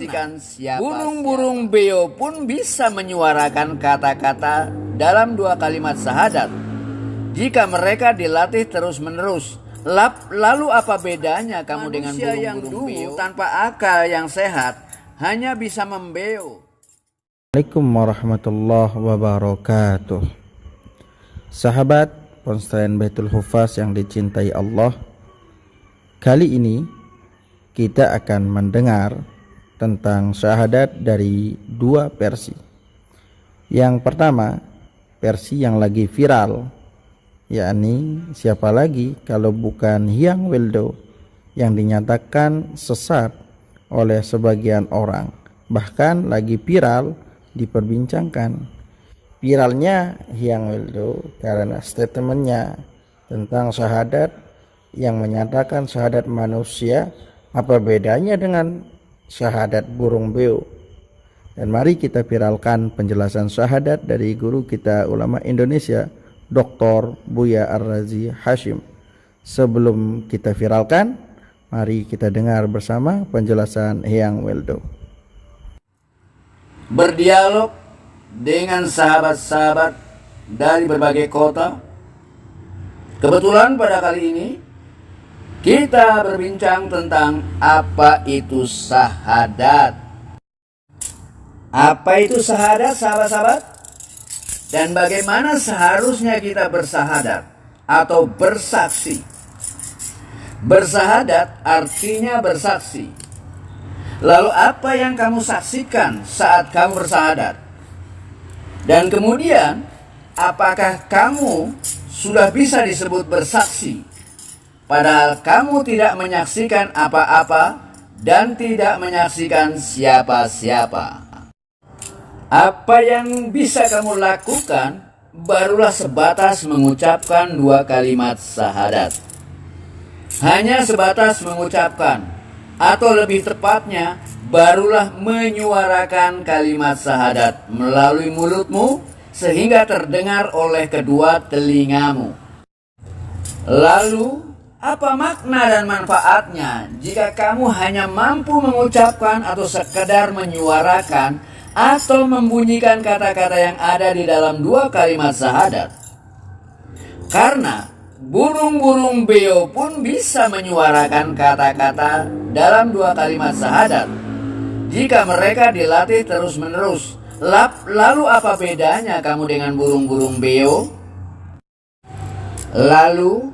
makna. Burung-burung beo pun bisa menyuarakan kata-kata dalam dua kalimat syahadat jika mereka dilatih terus-menerus. Lalu apa bedanya kamu dengan burung-burung beo tanpa akal yang sehat hanya bisa membeo? Assalamualaikum warahmatullahi wabarakatuh. Sahabat Pesantren Baitul Hufaz yang dicintai Allah, kali ini kita akan mendengar tentang syahadat dari dua versi. Yang pertama, versi yang lagi viral, yakni siapa lagi kalau bukan Hyang Wildo yang dinyatakan sesat oleh sebagian orang, bahkan lagi viral diperbincangkan. Viralnya Hyang Wildo karena statementnya tentang syahadat yang menyatakan syahadat manusia apa bedanya dengan syahadat burung beo. Dan mari kita viralkan penjelasan syahadat dari guru kita ulama Indonesia, Dr. Buya Ar-Razi Hashim. Sebelum kita viralkan, mari kita dengar bersama penjelasan Hyang Wildo. Berdialog dengan sahabat-sahabat dari berbagai kota. Kebetulan pada kali ini kita berbincang tentang apa itu syahadat. Apa itu syahadat, sahabat-sahabat? Dan bagaimana seharusnya kita bersyahadat atau bersaksi? Bersahadat artinya bersaksi. Lalu apa yang kamu saksikan saat kamu bersahadat? Dan kemudian, apakah kamu sudah bisa disebut bersaksi, padahal kamu tidak menyaksikan apa-apa dan tidak menyaksikan siapa-siapa? Apa yang bisa kamu lakukan barulah sebatas mengucapkan dua kalimat syahadat. Hanya sebatas mengucapkan, atau lebih tepatnya barulah menyuarakan kalimat syahadat melalui mulutmu sehingga terdengar oleh kedua telingamu. Lalu, apa makna dan manfaatnya jika kamu hanya mampu mengucapkan atau sekedar menyuarakan atau membunyikan kata-kata yang ada di dalam dua kalimat syahadat? Karena burung-burung beo pun bisa menyuarakan kata-kata dalam dua kalimat syahadat jika mereka dilatih terus-menerus. Lalu apa bedanya kamu dengan burung-burung beo? Lalu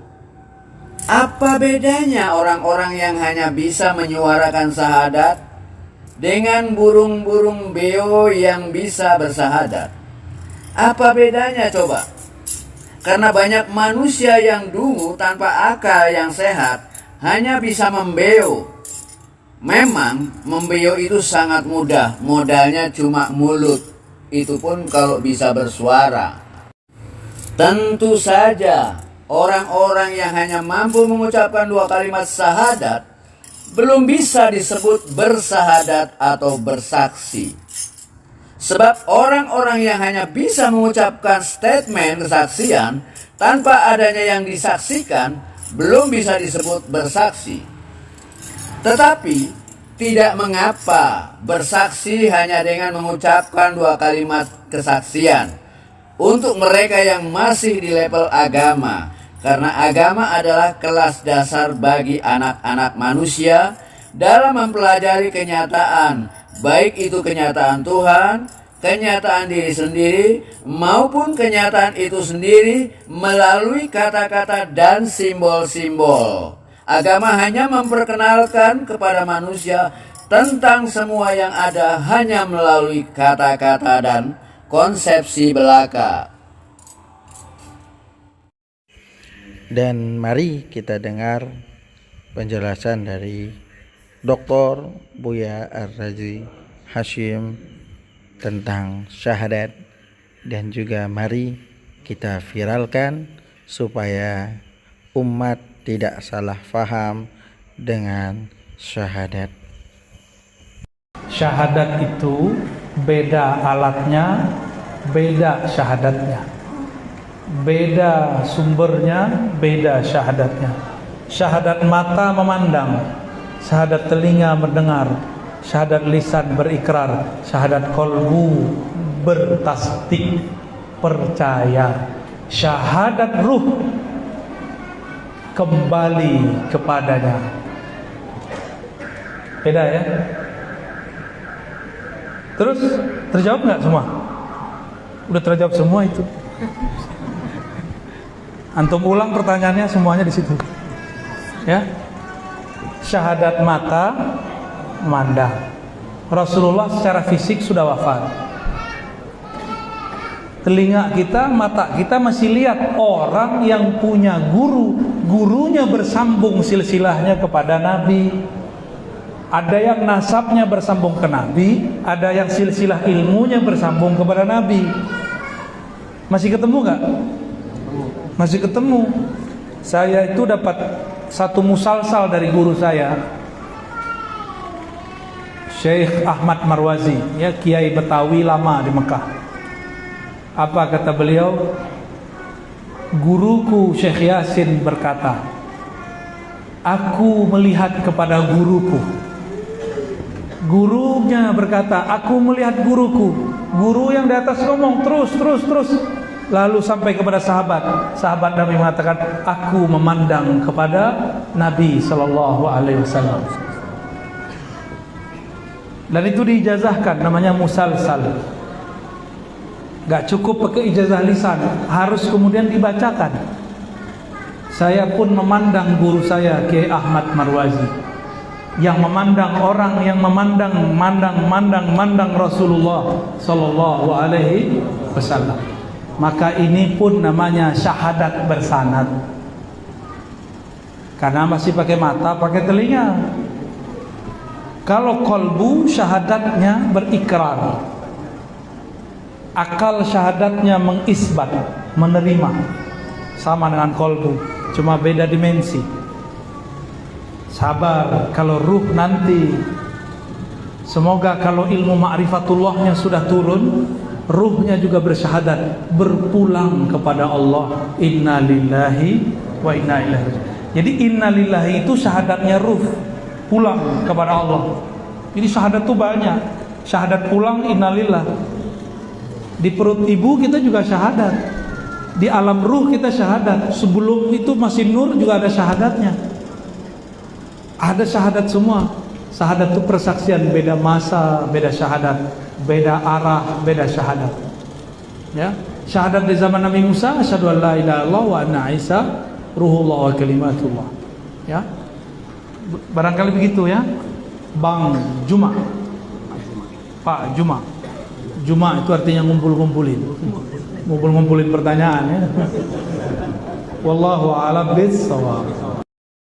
apa bedanya orang-orang yang hanya bisa menyuarakan syahadat dengan burung-burung beo yang bisa bersahadat? Apa bedanya coba? Karena banyak manusia yang dungu tanpa akal yang sehat hanya bisa membeo. Memang membeo itu sangat mudah, modalnya cuma mulut, itu pun kalau bisa bersuara. Tentu saja orang-orang yang hanya mampu mengucapkan dua kalimat syahadat belum bisa disebut bersahadat atau bersaksi. Sebab orang-orang yang hanya bisa mengucapkan statement kesaksian tanpa adanya yang disaksikan belum bisa disebut bersaksi. Tetapi tidak mengapa bersaksi hanya dengan mengucapkan dua kalimat kesaksian untuk mereka yang masih di level agama, karena agama adalah kelas dasar bagi anak-anak manusia dalam mempelajari kenyataan, baik itu kenyataan Tuhan, kenyataan diri sendiri, maupun kenyataan itu sendiri melalui kata-kata dan simbol-simbol. Agama hanya memperkenalkan kepada manusia tentang semua yang ada hanya melalui kata-kata dan konsepsi belaka. Dan mari kita dengar penjelasan dari Dr. Buya Ar-Razi Hashim tentang syahadat, dan juga mari kita viralkan supaya umat tidak salah faham dengan syahadat. Syahadat itu beda alatnya, beda syahadatnya. Beda sumbernya, beda syahadatnya. Syahadat mata memandang, syahadat telinga mendengar, Syahadat lisan berikrar, syahadat kolbu bertasdik, percaya. Syahadat ruh kembali kepadanya. Beda ya. Terus terjawab nggak semua? Udah terjawab semua itu. Antum ulang pertanyaannya semuanya di situ. Ya. Syahadat mata memandang. Rasulullah secara fisik sudah wafat. Telinga kita, mata kita masih lihat orang yang punya guru, gurunya bersambung silsilahnya kepada Nabi. Ada yang nasabnya bersambung ke Nabi, ada yang silsilah ilmunya bersambung kepada Nabi. Masih ketemu nggak? Masih ketemu. Saya itu dapat satu musalsal dari guru saya, Syekh Ahmad Marwazi, ya, Kiai Betawi lama di Mekah. Apa kata beliau? Guruku Syekh Yasin berkata, aku melihat kepada guruku. Gurunya berkata, aku melihat guruku. Guru yang di atas ngomong terus. Lalu sampai kepada sahabat. Sahabat Nabi mengatakan, aku memandang kepada Nabi Sallallahu Alaihi Wasallam. Dan itu diijazahkan, namanya musalsal. Gak cukup pakai ijazah lisan, harus kemudian dibacakan. Saya pun memandang guru saya, Kiai Ahmad Marwazi, yang memandang orang yang memandang Rasulullah Sallallahu Alaihi Wasallam. Maka ini pun namanya syahadat bersanad. Karena masih pakai mata, pakai telinga. Kalau kolbu syahadatnya berikrar, akal syahadatnya mengisbat, menerima. Sama dengan kolbu, cuma beda dimensi. Sabar, kalau ruh nanti, semoga kalau ilmu ma'rifatullahnya sudah turun, ruhnya juga bersyahadat, berpulang kepada Allah. Inna lillahi wa inna ilaihi raji'un. Jadi inna lillahi itu syahadatnya ruh, pulang kepada Allah. Jadi syahadat itu banyak. Syahadat pulang innalillah. Di perut ibu kita juga syahadat. Di alam ruh kita syahadat. Sebelum itu masih nur juga ada syahadatnya. Ada syahadat semua. Syahadat itu persaksian, beda masa, beda syahadat, beda arah, beda syahadat. Ya, syahadat di zaman Nabi Musa, asyhadu an la ilaha illallah wa anna Isa ruhullah wa kalimatullah. Ya. Barangkali begitu ya. Bang Juma. Pak Juma. Juma itu artinya ngumpul-ngumpulin. Ngumpul-ngumpulin pertanyaan ya. Wallahu a'lam bishawab.